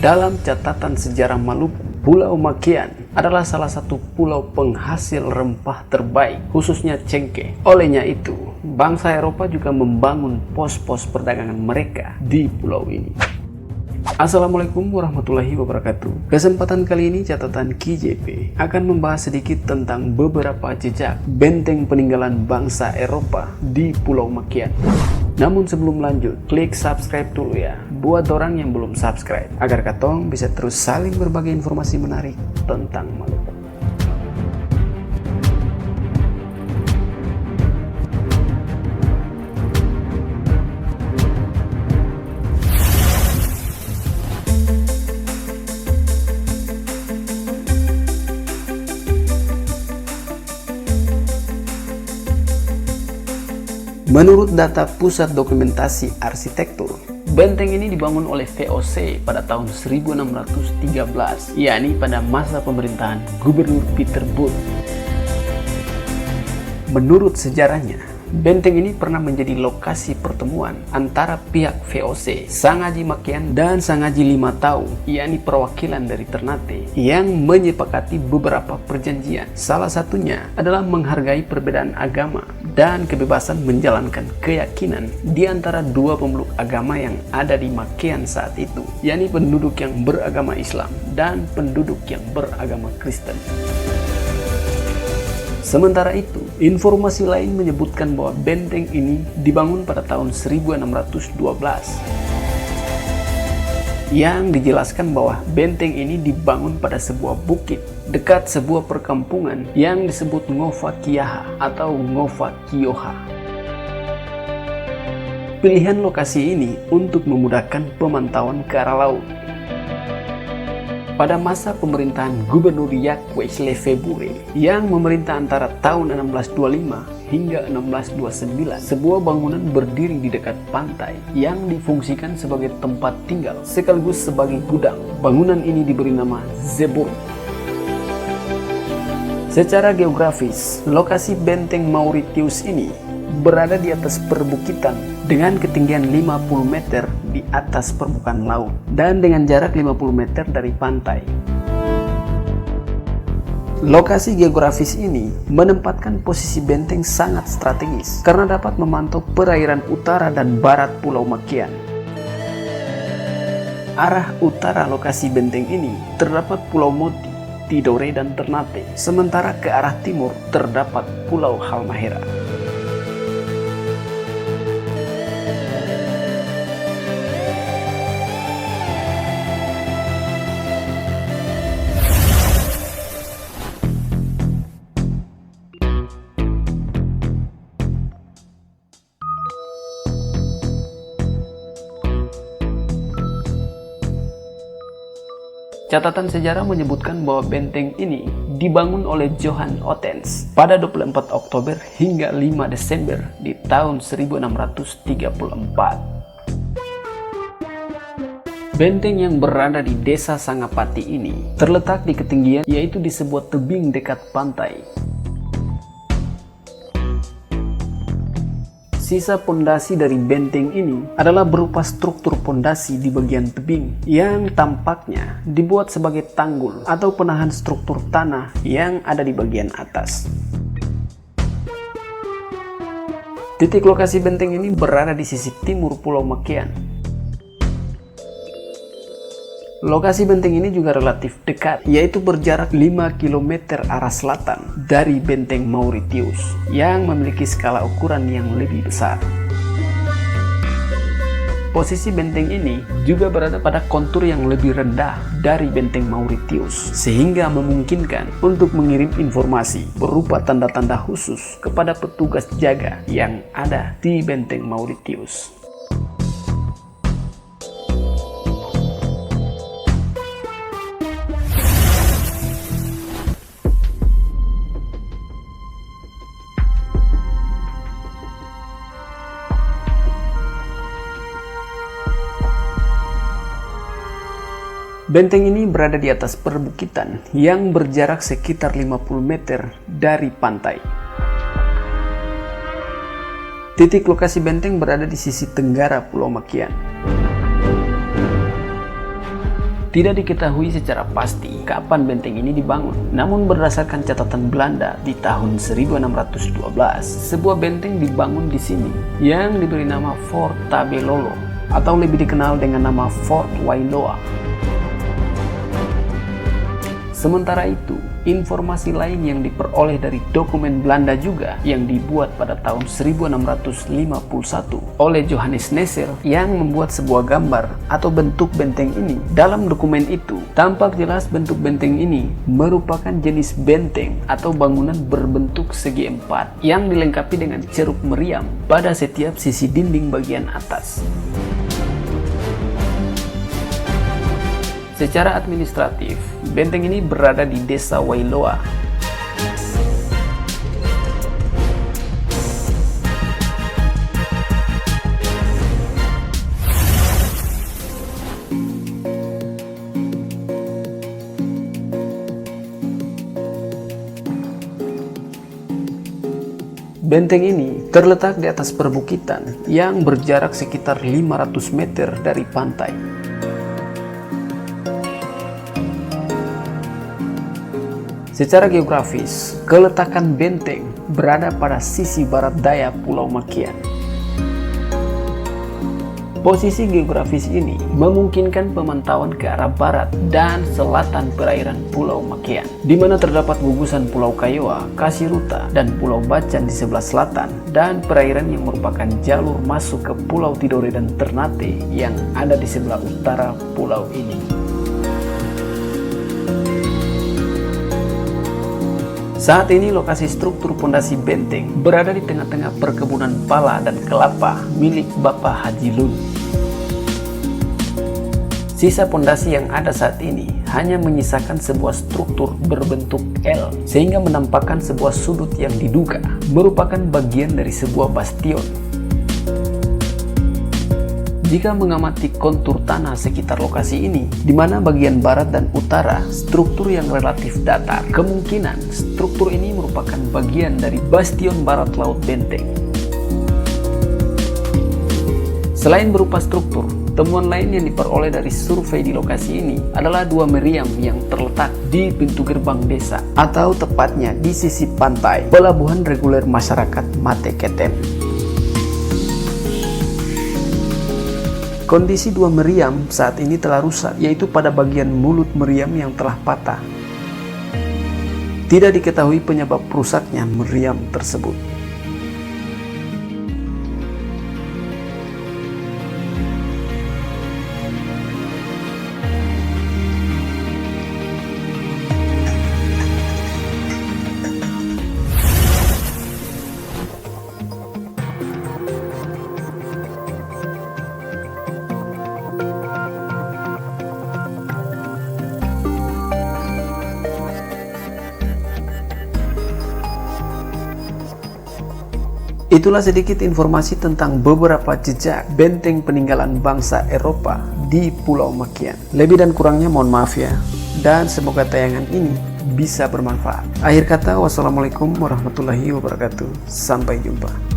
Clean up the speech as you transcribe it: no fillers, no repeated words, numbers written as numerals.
Dalam catatan sejarah Maluku, Pulau Makian adalah salah satu pulau penghasil rempah terbaik, khususnya cengkeh. Olehnya itu, bangsa Eropa juga membangun pos-pos perdagangan mereka di pulau ini. Assalamualaikum warahmatullahi wabarakatuh. Kesempatan kali ini catatan KJP akan membahas sedikit tentang beberapa jejak benteng peninggalan bangsa Eropa di Pulau Makian. Namun sebelum lanjut, klik subscribe dulu ya buat orang yang belum subscribe, agar katong bisa terus saling berbagi informasi menarik tentang Maluku. Menurut data Pusat Dokumentasi Arsitektur, benteng ini dibangun oleh VOC pada tahun 1613, yakni pada masa pemerintahan Gubernur Peter Booth. Menurut sejarahnya, benteng ini pernah menjadi lokasi pertemuan antara pihak VOC, Sang Haji Makian dan Sang Haji Lima Tau, yakni perwakilan dari Ternate, yang menyepakati beberapa perjanjian. Salah satunya adalah menghargai perbedaan agama dan kebebasan menjalankan keyakinan di antara dua pemeluk agama yang ada di Makian saat itu, yakni penduduk yang beragama Islam dan penduduk yang beragama Kristen. Sementara itu, informasi lain menyebutkan bahwa benteng ini dibangun pada tahun 1612. Yang dijelaskan bahwa benteng ini dibangun pada sebuah bukit dekat sebuah perkampungan yang disebut Ngova Kiaha atau Ngova Kioha. Pilihan lokasi ini untuk memudahkan pemantauan ke arah laut. Pada masa pemerintahan Gubernur Jacques Lefebvre yang memerintah antara tahun 1625 hingga 1629, sebuah bangunan berdiri di dekat pantai yang difungsikan sebagai tempat tinggal sekaligus sebagai gudang. Bangunan ini diberi nama Zeeburg. Secara geografis, lokasi benteng Mauritius ini berada di atas perbukitan dengan ketinggian 50 meter di atas permukaan laut dan dengan jarak 50 meter dari pantai. Lokasi geografis ini menempatkan posisi benteng sangat strategis karena dapat memantau perairan utara dan barat Pulau Makian. Arah utara lokasi benteng ini terdapat Pulau Moti, Tidore, dan Ternate, sementara ke arah timur terdapat Pulau Halmahera. Catatan sejarah menyebutkan bahwa benteng ini dibangun oleh Johan Ottens pada 24 Oktober hingga 5 Desember di tahun 1634. Benteng yang berada di Desa Sangapati ini terletak di ketinggian yaitu di sebuah tebing dekat pantai. Sisa pondasi dari benteng ini adalah berupa struktur pondasi di bagian tebing yang tampaknya dibuat sebagai tanggul atau penahan struktur tanah yang ada di bagian atas. Titik lokasi benteng ini berada di sisi timur Pulau Makian. Lokasi benteng ini juga relatif dekat, yaitu berjarak 5 km arah selatan dari benteng Mauritius yang memiliki skala ukuran yang lebih besar. Posisi benteng ini juga berada pada kontur yang lebih rendah dari benteng Mauritius, sehingga memungkinkan untuk mengirim informasi berupa tanda-tanda khusus kepada petugas jaga yang ada di benteng Mauritius. Benteng ini berada di atas perbukitan yang berjarak sekitar 50 meter dari pantai. Titik lokasi benteng berada di sisi tenggara Pulau Makian. Tidak diketahui secara pasti kapan benteng ini dibangun. Namun berdasarkan catatan Belanda di tahun 1612, sebuah benteng dibangun di sini yang diberi nama Fort Tabelolo atau lebih dikenal dengan nama Fort Wailoa. Sementara itu, informasi lain yang diperoleh dari dokumen Belanda juga yang dibuat pada tahun 1651 oleh Johannes Neser yang membuat sebuah gambar atau bentuk benteng ini. Dalam dokumen itu, tampak jelas bentuk benteng ini merupakan jenis benteng atau bangunan berbentuk segi empat yang dilengkapi dengan ceruk meriam pada setiap sisi dinding bagian atas. Secara administratif, benteng ini berada di Desa Wailoa. Benteng ini terletak di atas perbukitan yang berjarak sekitar 500 meter dari pantai. Secara geografis, keletakan benteng berada pada sisi barat daya Pulau Makian. Posisi geografis ini memungkinkan pemantauan ke arah barat dan selatan perairan Pulau Makian, di mana terdapat gugusan Pulau Kayoa, Kasiruta, dan Pulau Bacan di sebelah selatan, dan perairan yang merupakan jalur masuk ke Pulau Tidore dan Ternate yang ada di sebelah utara pulau ini. Saat ini lokasi struktur pondasi benteng berada di tengah-tengah perkebunan pala dan kelapa milik Bapak Haji Lun. Sisa pondasi yang ada saat ini hanya menyisakan sebuah struktur berbentuk L, sehingga menampakkan sebuah sudut yang diduga merupakan bagian dari sebuah bastion. Jika mengamati kontur tanah sekitar lokasi ini, di mana bagian barat dan utara struktur yang relatif datar, kemungkinan struktur ini merupakan bagian dari bastion barat laut benteng. Selain berupa struktur, temuan lain yang diperoleh dari survei di lokasi ini adalah dua meriam yang terletak di pintu gerbang desa, atau tepatnya di sisi pantai pelabuhan reguler masyarakat Mate Ketem. Kondisi dua meriam saat ini telah rusak, yaitu pada bagian mulut meriam yang telah patah. Tidak diketahui penyebab rusaknya meriam tersebut. Itulah sedikit informasi tentang beberapa jejak benteng peninggalan bangsa Eropa di Pulau Makian. Lebih dan kurangnya mohon maaf ya, dan semoga tayangan ini bisa bermanfaat. Akhir kata, wassalamualaikum warahmatullahi wabarakatuh. Sampai jumpa.